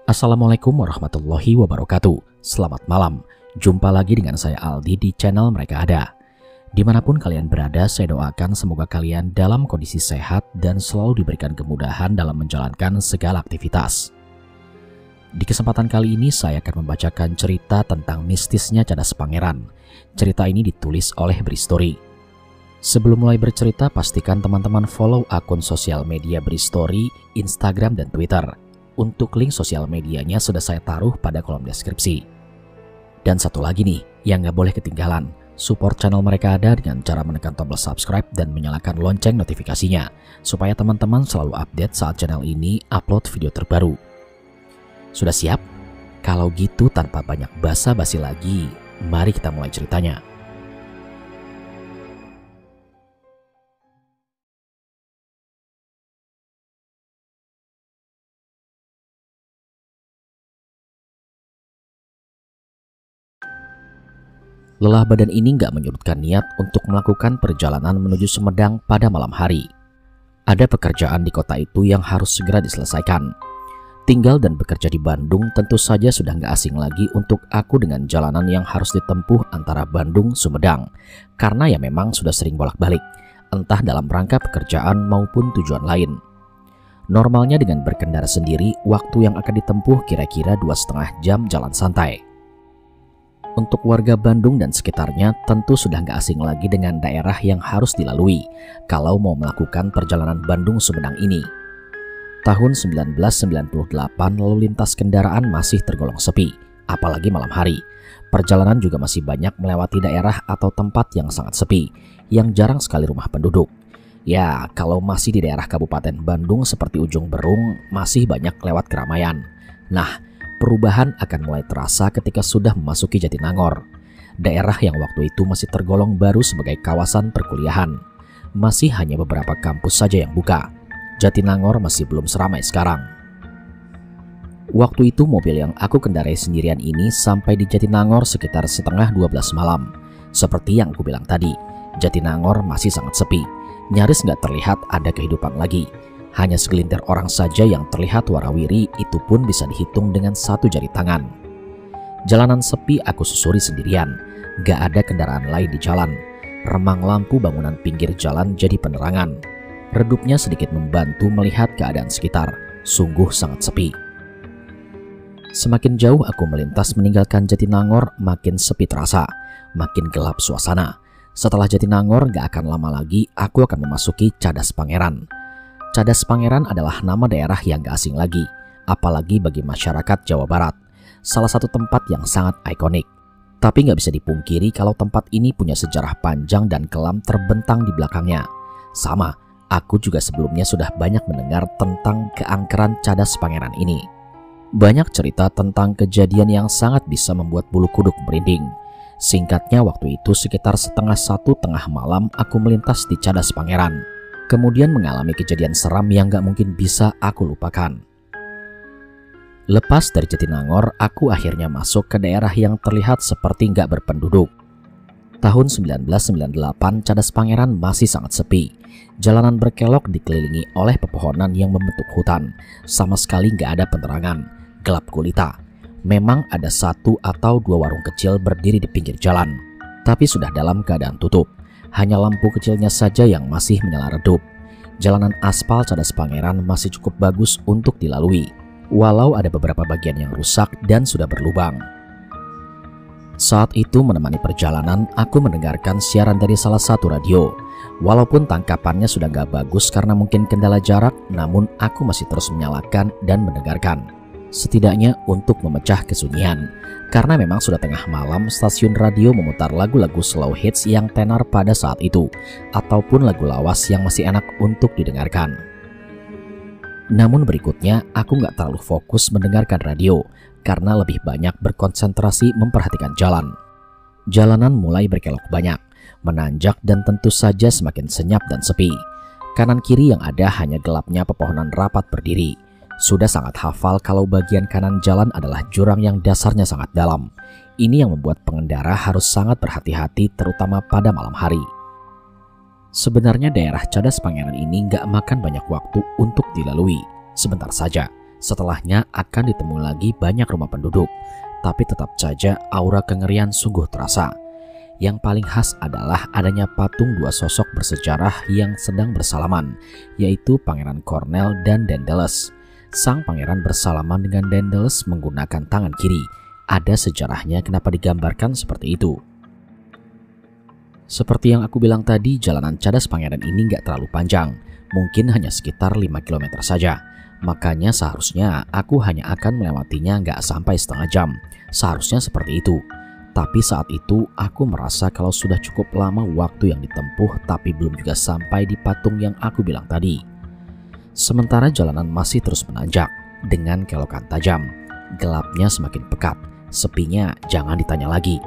Assalamualaikum warahmatullahi wabarakatuh. Selamat malam. Jumpa lagi dengan saya Aldi di channel Mereka Ada. Dimanapun kalian berada, saya doakan semoga kalian dalam kondisi sehat dan selalu diberikan kemudahan dalam menjalankan segala aktivitas. Di kesempatan kali ini saya akan membacakan cerita tentang mistisnya Cadas Pangeran. Cerita ini ditulis oleh Bristory. Sebelum mulai bercerita, pastikan teman-teman follow akun sosial media Bristory, Instagram dan Twitter. Untuk link sosial medianya sudah saya taruh pada kolom deskripsi. Dan satu lagi nih, yang gak boleh ketinggalan, support channel Mereka Ada dengan cara menekan tombol subscribe dan menyalakan lonceng notifikasinya, supaya teman-teman selalu update saat channel ini upload video terbaru. Sudah siap? Kalau gitu tanpa banyak basa-basi lagi, mari kita mulai ceritanya. Lelah badan ini nggak menyurutkan niat untuk melakukan perjalanan menuju Sumedang pada malam hari. Ada pekerjaan di kota itu yang harus segera diselesaikan. Tinggal dan bekerja di Bandung tentu saja sudah nggak asing lagi untuk aku dengan jalanan yang harus ditempuh antara Bandung, Sumedang. Karena ya memang sudah sering bolak-balik, entah dalam rangka pekerjaan maupun tujuan lain. Normalnya dengan berkendara sendiri, waktu yang akan ditempuh kira-kira 2,5 jam jalan santai. Untuk warga Bandung dan sekitarnya tentu sudah nggak asing lagi dengan daerah yang harus dilalui kalau mau melakukan perjalanan Bandung-Sumedang ini. Tahun 1998 lalu lintas kendaraan masih tergolong sepi, apalagi malam hari. Perjalanan juga masih banyak melewati daerah atau tempat yang sangat sepi, yang jarang sekali rumah penduduk. Ya, kalau masih di daerah Kabupaten Bandung seperti Ujung Berung, masih banyak lewat keramaian. Nah, perubahan akan mulai terasa ketika sudah memasuki Jatinangor. Daerah yang waktu itu masih tergolong baru sebagai kawasan perkuliahan. Masih hanya beberapa kampus saja yang buka. Jatinangor masih belum seramai sekarang. Waktu itu mobil yang aku kendarai sendirian ini sampai di Jatinangor sekitar setengah 12 malam. Seperti yang aku bilang tadi, Jatinangor masih sangat sepi. Nyaris nggak terlihat ada kehidupan lagi. Hanya segelintir orang saja yang terlihat warawiri, itu pun bisa dihitung dengan satu jari tangan. Jalanan sepi aku susuri sendirian. Gak ada kendaraan lain di jalan. Remang lampu bangunan pinggir jalan jadi penerangan. Redupnya sedikit membantu melihat keadaan sekitar. Sungguh sangat sepi. Semakin jauh aku melintas meninggalkan Jatinangor, makin sepi terasa. Makin gelap suasana. Setelah Jatinangor gak akan lama lagi aku akan memasuki Cadas Pangeran. Cadas Pangeran adalah nama daerah yang gak asing lagi, apalagi bagi masyarakat Jawa Barat. Salah satu tempat yang sangat ikonik. Tapi gak bisa dipungkiri kalau tempat ini punya sejarah panjang dan kelam terbentang di belakangnya. Sama, aku juga sebelumnya sudah banyak mendengar tentang keangkeran Cadas Pangeran ini. Banyak cerita tentang kejadian yang sangat bisa membuat bulu kuduk merinding. Singkatnya waktu itu sekitar setengah 1 tengah malam aku melintas di Cadas Pangeran. Kemudian mengalami kejadian seram yang gak mungkin bisa aku lupakan. Lepas dari Jatinangor, aku akhirnya masuk ke daerah yang terlihat seperti gak berpenduduk. Tahun 1998, Cadas Pangeran masih sangat sepi. Jalanan berkelok dikelilingi oleh pepohonan yang membentuk hutan. Sama sekali gak ada penerangan, gelap gulita. Memang ada 1 atau 2 warung kecil berdiri di pinggir jalan, tapi sudah dalam keadaan tutup. Hanya lampu kecilnya saja yang masih menyala redup. Jalanan aspal Cadas Pangeran masih cukup bagus untuk dilalui, walau ada beberapa bagian yang rusak dan sudah berlubang. Saat itu menemani perjalanan, aku mendengarkan siaran dari salah satu radio. Walaupun tangkapannya sudah gak bagus karena mungkin kendala jarak, namun aku masih terus menyalakan dan mendengarkan. Setidaknya untuk memecah kesunyian. Karena memang sudah tengah malam, stasiun radio memutar lagu-lagu slow hits yang tenar pada saat itu, ataupun lagu lawas yang masih enak untuk didengarkan. Namun berikutnya, aku gak terlalu fokus mendengarkan radio, karena lebih banyak berkonsentrasi memperhatikan jalan. Jalanan mulai berkelok banyak, menanjak dan tentu saja semakin senyap dan sepi. Kanan kiri yang ada hanya gelapnya pepohonan rapat berdiri. Sudah sangat hafal kalau bagian kanan jalan adalah jurang yang dasarnya sangat dalam. Ini yang membuat pengendara harus sangat berhati-hati terutama pada malam hari. Sebenarnya daerah Cadas Pangeran ini nggak makan banyak waktu untuk dilalui. Sebentar saja, Setelahnya akan ditemui lagi banyak rumah penduduk, tapi tetap saja aura kengerian sungguh terasa. Yang paling khas adalah adanya patung dua sosok bersejarah yang sedang bersalaman, yaitu Pangeran Cornell dan Daedalus. Sang pangeran bersalaman dengan Daedalus menggunakan tangan kiri. Ada sejarahnya kenapa digambarkan seperti itu. Seperti yang aku bilang tadi, jalanan Cadas Pangeran ini nggak terlalu panjang, mungkin hanya sekitar 5 km saja. Makanya seharusnya aku hanya akan melewatinya nggak sampai setengah jam. Seharusnya seperti itu. Tapi saat itu aku merasa kalau sudah cukup lama waktu yang ditempuh tapi belum juga sampai di patung yang aku bilang tadi. Sementara jalanan masih terus menanjak dengan kelokan tajam. Gelapnya semakin pekat, sepinya jangan ditanya lagi.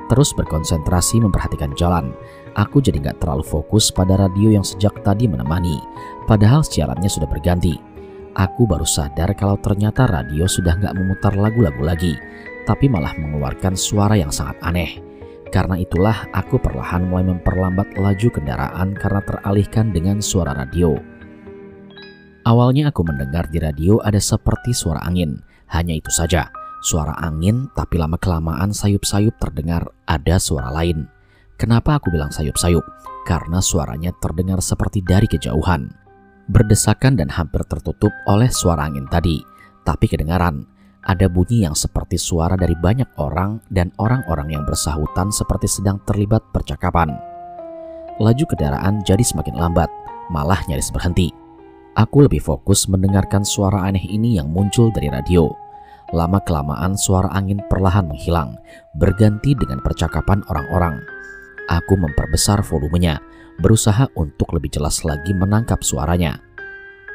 Terus berkonsentrasi memperhatikan jalan. Aku jadi gak terlalu fokus pada radio yang sejak tadi menemani. Padahal siarannya sudah berganti. Aku baru sadar kalau ternyata radio sudah gak memutar lagu-lagu lagi, tapi malah mengeluarkan suara yang sangat aneh. Karena itulah aku perlahan mulai memperlambat laju kendaraan karena teralihkan dengan suara radio. Awalnya aku mendengar di radio ada seperti suara angin. Hanya itu saja, suara angin, tapi lama-kelamaan sayup-sayup terdengar ada suara lain. Kenapa aku bilang sayup-sayup? Karena suaranya terdengar seperti dari kejauhan, berdesakan dan hampir tertutup oleh suara angin tadi. Tapi kedengaran, ada bunyi yang seperti suara dari banyak orang dan orang-orang yang bersahutan seperti sedang terlibat percakapan. Laju kendaraan jadi semakin lambat, malah nyaris berhenti. Aku lebih fokus mendengarkan suara aneh ini yang muncul dari radio. Lama-kelamaan suara angin perlahan menghilang, berganti dengan percakapan orang-orang. Aku memperbesar volumenya, berusaha untuk lebih jelas lagi menangkap suaranya.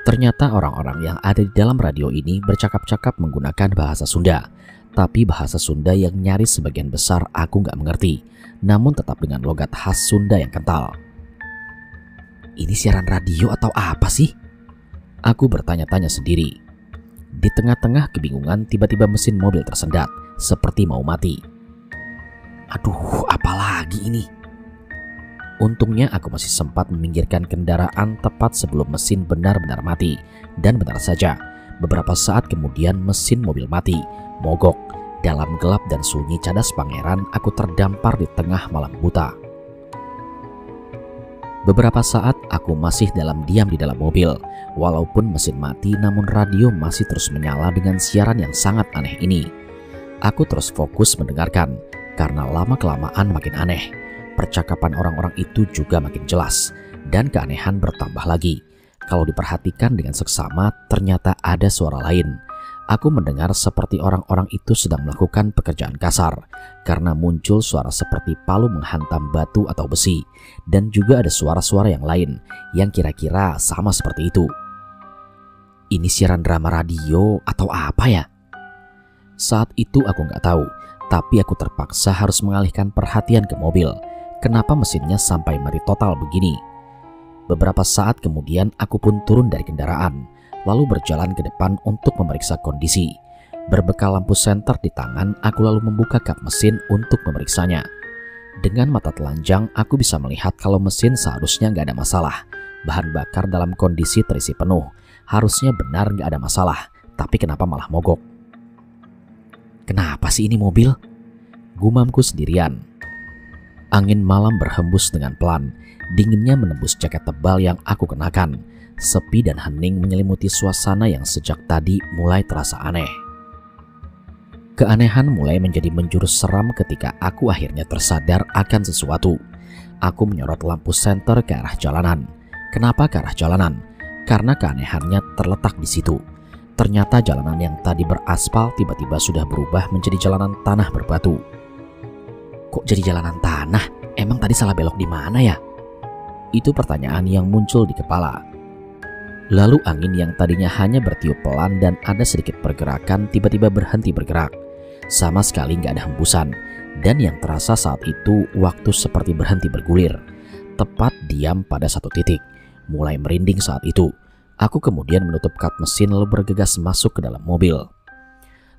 Ternyata orang-orang yang ada di dalam radio ini bercakap-cakap menggunakan bahasa Sunda. Tapi bahasa Sunda yang nyaris sebagian besar aku nggak mengerti, namun tetap dengan logat khas Sunda yang kental. Ini siaran radio atau apa sih? Aku bertanya-tanya sendiri. Di tengah-tengah kebingungan, tiba-tiba mesin mobil tersendat, seperti mau mati. Aduh, apalagi ini? Untungnya aku masih sempat meminggirkan kendaraan tepat sebelum mesin benar-benar mati. Dan benar saja, beberapa saat kemudian mesin mobil mati, mogok. Dalam gelap dan sunyi Cadas Pangeran, aku terdampar di tengah malam buta. Beberapa saat aku masih diam di dalam mobil. Walaupun mesin mati, namun radio masih terus menyala dengan siaran yang sangat aneh ini. Aku terus fokus mendengarkan, karena lama-kelamaan makin aneh. Percakapan orang-orang itu juga makin jelas, dan keanehan bertambah lagi. Kalau diperhatikan dengan seksama, ternyata ada suara lain. Aku mendengar seperti orang-orang itu sedang melakukan pekerjaan kasar, karena muncul suara seperti palu menghantam batu atau besi, dan juga ada suara-suara yang lain yang kira-kira sama seperti itu. Ini siaran drama radio atau apa ya? Saat itu aku nggak tahu, tapi aku terpaksa harus mengalihkan perhatian ke mobil. Kenapa mesinnya sampai mati total begini? Beberapa saat kemudian aku pun turun dari kendaraan, lalu berjalan ke depan untuk memeriksa kondisi. Berbekal lampu senter di tangan, aku lalu membuka kap mesin untuk memeriksanya. Dengan mata telanjang, aku bisa melihat kalau mesin seharusnya nggak ada masalah. Bahan bakar dalam kondisi terisi penuh. Harusnya benar nggak ada masalah, tapi kenapa malah mogok? Kenapa sih ini mobil? Gumamku sendirian. Angin malam berhembus dengan pelan. Dinginnya menembus jaket tebal yang aku kenakan. Sepi dan hening menyelimuti suasana yang sejak tadi mulai terasa aneh. Keanehan mulai menjadi menjurus seram ketika aku akhirnya tersadar akan sesuatu. Aku menyorot lampu senter ke arah jalanan. Kenapa ke arah jalanan? Karena keanehannya terletak di situ. Ternyata jalanan yang tadi beraspal tiba-tiba sudah berubah menjadi jalanan tanah berbatu. Kok jadi jalanan tanah? Emang tadi salah belok di mana ya? Itu pertanyaan yang muncul di kepala. Lalu angin yang tadinya hanya bertiup pelan dan ada sedikit pergerakan tiba-tiba berhenti bergerak. Sama sekali nggak ada hembusan. Dan yang terasa saat itu waktu seperti berhenti bergulir. Tepat diam pada satu titik. Mulai merinding saat itu. Aku kemudian menutup kap mesin lalu bergegas masuk ke dalam mobil.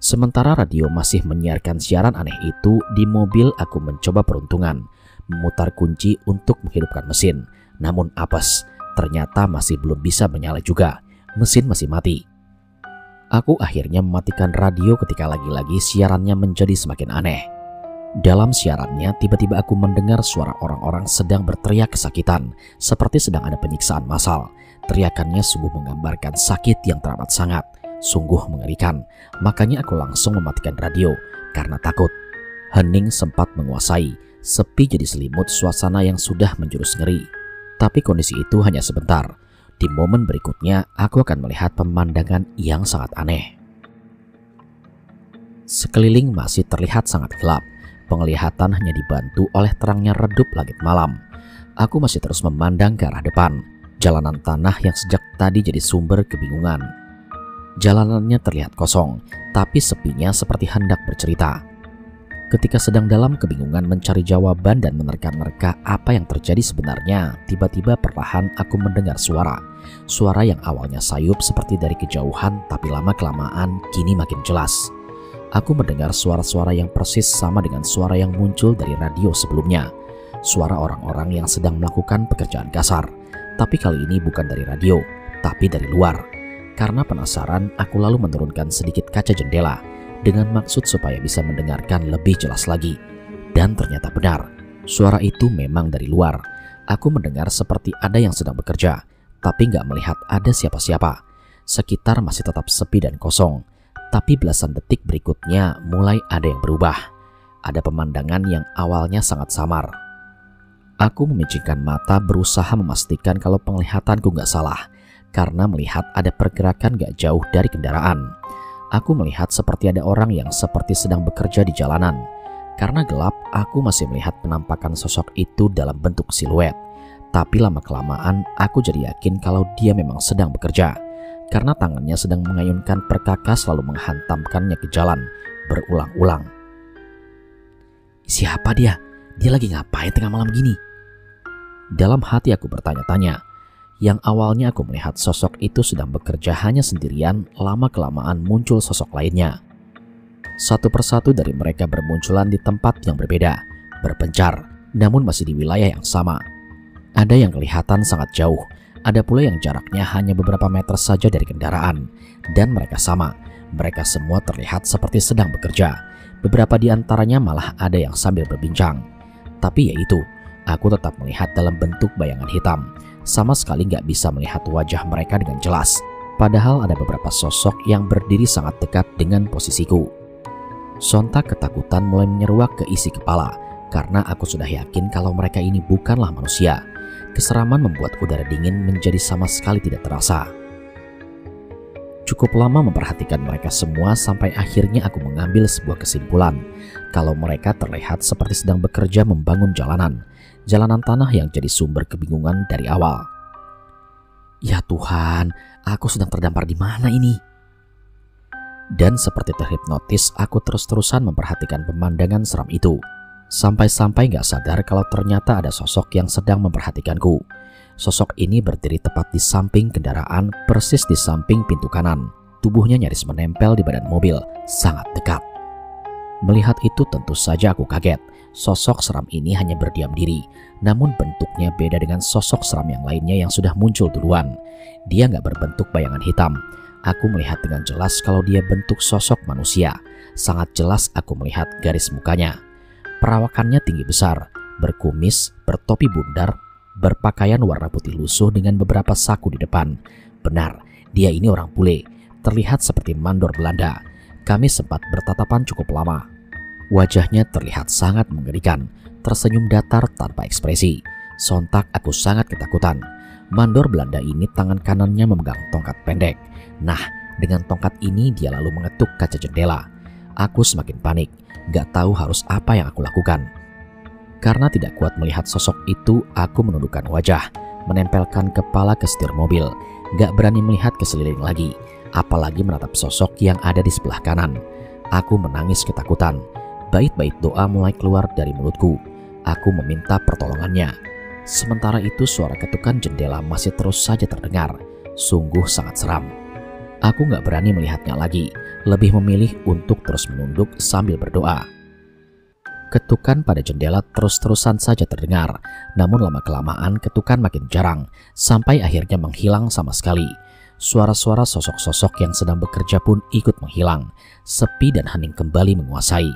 Sementara radio masih menyiarkan siaran aneh itu, di mobil aku mencoba peruntungan. Memutar kunci untuk menghidupkan mesin. Namun apes. Ternyata masih belum bisa menyala juga. Mesin masih mati. Aku akhirnya mematikan radio ketika lagi-lagi siarannya menjadi semakin aneh. Dalam siarannya, tiba-tiba aku mendengar suara orang-orang sedang berteriak kesakitan, seperti sedang ada penyiksaan massal. Teriakannya sungguh menggambarkan sakit yang teramat sangat, sungguh mengerikan. Makanya aku langsung mematikan radio, karena takut. Hening sempat menguasai, sepi jadi selimut suasana yang sudah menjurus ngeri. Tapi kondisi itu hanya sebentar. Di momen berikutnya, aku akan melihat pemandangan yang sangat aneh. Sekeliling masih terlihat sangat gelap. Penglihatan hanya dibantu oleh terangnya redup langit malam. Aku masih terus memandang ke arah depan, jalanan tanah yang sejak tadi jadi sumber kebingungan. Jalanannya terlihat kosong, tapi sepinya seperti hendak bercerita. Ketika sedang dalam kebingungan mencari jawaban dan menerka-nerka apa yang terjadi sebenarnya, tiba-tiba perlahan aku mendengar suara. Suara yang awalnya sayup seperti dari kejauhan, tapi lama-kelamaan kini makin jelas. Aku mendengar suara-suara yang persis sama dengan suara yang muncul dari radio sebelumnya. Suara orang-orang yang sedang melakukan pekerjaan kasar. Tapi kali ini bukan dari radio, tapi dari luar. Karena penasaran, aku lalu menurunkan sedikit kaca jendela dengan maksud supaya bisa mendengarkan lebih jelas lagi. Dan ternyata benar, suara itu memang dari luar. Aku mendengar seperti ada yang sedang bekerja, tapi nggak melihat ada siapa-siapa. Sekitar masih tetap sepi dan kosong. Tapi belasan detik berikutnya mulai ada yang berubah. Ada pemandangan yang awalnya sangat samar. Aku memicingkan mata berusaha memastikan kalau penglihatanku nggak salah. Karena melihat ada pergerakan gak jauh dari kendaraan. Aku melihat seperti ada orang yang seperti sedang bekerja di jalanan. Karena gelap, aku masih melihat penampakan sosok itu dalam bentuk siluet. Tapi lama-kelamaan aku jadi yakin kalau dia memang sedang bekerja. Karena tangannya sedang mengayunkan perkakas lalu menghantamkannya ke jalan berulang-ulang. Siapa dia? Dia lagi ngapain tengah malam gini? Dalam hati aku bertanya-tanya. Yang awalnya aku melihat sosok itu sedang bekerja hanya sendirian, lama-kelamaan muncul sosok lainnya. Satu persatu dari mereka bermunculan di tempat yang berbeda, berpencar, namun masih di wilayah yang sama. Ada yang kelihatan sangat jauh, ada pula yang jaraknya hanya beberapa meter saja dari kendaraan. Dan mereka sama, mereka semua terlihat seperti sedang bekerja. Beberapa di antaranya malah ada yang sambil berbincang. Tapi yaitu, aku tetap melihat dalam bentuk bayangan hitam. Sama sekali nggak bisa melihat wajah mereka dengan jelas. Padahal ada beberapa sosok yang berdiri sangat dekat dengan posisiku. Sontak ketakutan mulai menyeruak ke isi kepala, karena aku sudah yakin kalau mereka ini bukanlah manusia. Keseraman membuat udara dingin menjadi sama sekali tidak terasa. Cukup lama memperhatikan mereka semua sampai akhirnya aku mengambil sebuah kesimpulan. Kalau mereka terlihat seperti sedang bekerja membangun jalanan tanah yang jadi sumber kebingungan dari awal. Ya Tuhan, aku sedang terdampar di mana ini? Dan seperti terhipnotis, aku terus-terusan memperhatikan pemandangan seram itu. Sampai-sampai gak sadar kalau ternyata ada sosok yang sedang memperhatikanku. Sosok ini berdiri tepat di samping kendaraan, persis di samping pintu kanan. Tubuhnya nyaris menempel di badan mobil, sangat dekat. Melihat itu tentu saja aku kaget. Sosok seram ini hanya berdiam diri, namun bentuknya beda dengan sosok seram yang lainnya yang sudah muncul duluan. Dia gak berbentuk bayangan hitam. Aku melihat dengan jelas kalau dia bentuk sosok manusia. Sangat jelas aku melihat garis mukanya. Perawakannya tinggi besar, berkumis, bertopi bundar, berpakaian warna putih lusuh dengan beberapa saku di depan. Benar, dia ini orang bule, terlihat seperti mandor Belanda. Kami sempat bertatapan cukup lama. Wajahnya terlihat sangat mengerikan, tersenyum datar tanpa ekspresi. Sontak aku sangat ketakutan. Mandor Belanda ini tangan kanannya memegang tongkat pendek. Nah, dengan tongkat ini dia lalu mengetuk kaca jendela. Aku semakin panik, gak tahu harus apa yang aku lakukan. Karena tidak kuat melihat sosok itu, aku menundukkan wajah, menempelkan kepala ke setir mobil. Gak berani melihat ke sekeliling lagi, apalagi menatap sosok yang ada di sebelah kanan. Aku menangis ketakutan. Bait-bait doa mulai keluar dari mulutku. Aku meminta pertolongannya. Sementara itu suara ketukan jendela masih terus saja terdengar. Sungguh sangat seram. Aku gak berani melihatnya lagi, lebih memilih untuk terus menunduk sambil berdoa. Ketukan pada jendela terus-terusan saja terdengar, namun lama-kelamaan ketukan makin jarang, sampai akhirnya menghilang sama sekali. Suara-suara sosok-sosok yang sedang bekerja pun ikut menghilang. Sepi dan hening kembali menguasai.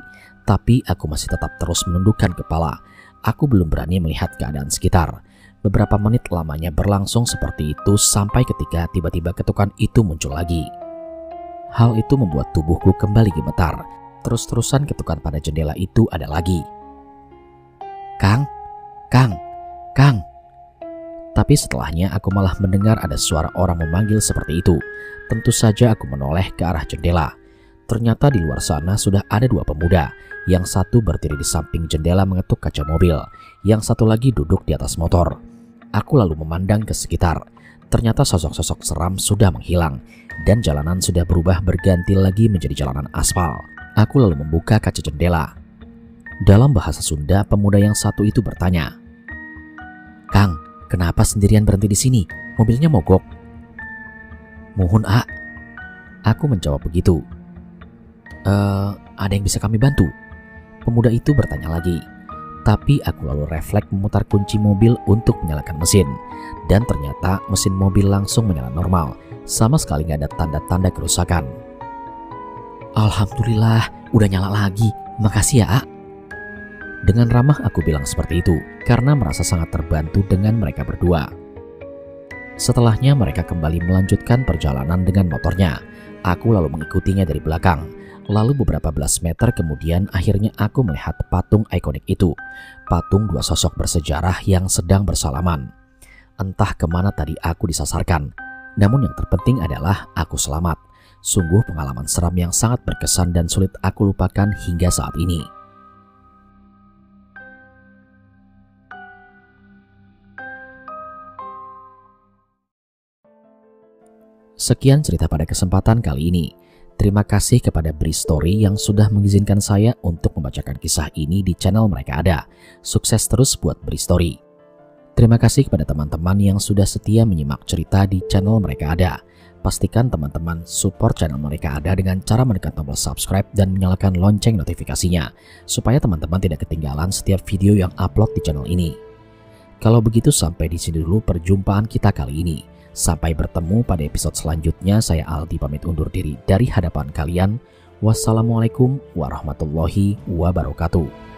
Tapi aku masih tetap terus menundukkan kepala. Aku belum berani melihat keadaan sekitar. Beberapa menit lamanya berlangsung seperti itu sampai ketika tiba-tiba ketukan itu muncul lagi. Hal itu membuat tubuhku kembali gemetar. Terus-terusan ketukan pada jendela itu ada lagi. Kang, Kang, Kang. Tapi setelahnya aku malah mendengar ada suara orang memanggil seperti itu. Tentu saja aku menoleh ke arah jendela. Ternyata di luar sana sudah ada dua pemuda. Yang satu berdiri di samping jendela mengetuk kaca mobil. Yang satu lagi duduk di atas motor. Aku lalu memandang ke sekitar. Ternyata sosok-sosok seram sudah menghilang. Dan jalanan sudah berubah berganti lagi menjadi jalanan aspal. Aku lalu membuka kaca jendela. Dalam bahasa Sunda, pemuda yang satu itu bertanya, "Kang, kenapa sendirian berhenti di sini? Mobilnya mogok." "Mohon, A." Aku menjawab begitu. Ada yang bisa kami bantu?" Pemuda itu bertanya lagi. Tapi aku lalu refleks memutar kunci mobil untuk menyalakan mesin. Dan ternyata mesin mobil langsung menyala normal. Sama sekali nggak ada tanda-tanda kerusakan. "Alhamdulillah, udah nyala lagi. Makasih ya, A." Dengan ramah aku bilang seperti itu karena merasa sangat terbantu dengan mereka berdua. Setelahnya mereka kembali melanjutkan perjalanan dengan motornya. Aku lalu mengikutinya dari belakang. Lalu beberapa belas meter kemudian akhirnya aku melihat patung ikonik itu. Patung dua sosok bersejarah yang sedang bersalaman. Entah kemana tadi aku disasarkan. Namun yang terpenting adalah aku selamat. Sungguh pengalaman seram yang sangat berkesan dan sulit aku lupakan hingga saat ini. Sekian cerita pada kesempatan kali ini. Terima kasih kepada Bristory yang sudah mengizinkan saya untuk membacakan kisah ini di channel mereka ada. Sukses terus buat Bristory. Terima kasih kepada teman-teman yang sudah setia menyimak cerita di channel mereka ada. Pastikan teman-teman support channel mereka ada dengan cara menekan tombol subscribe dan menyalakan lonceng notifikasinya, supaya teman-teman tidak ketinggalan setiap video yang upload di channel ini. Kalau begitu sampai di sini dulu perjumpaan kita kali ini. Sampai bertemu pada episode selanjutnya. Saya Aldi pamit undur diri dari hadapan kalian. Wassalamualaikum warahmatullahi wabarakatuh.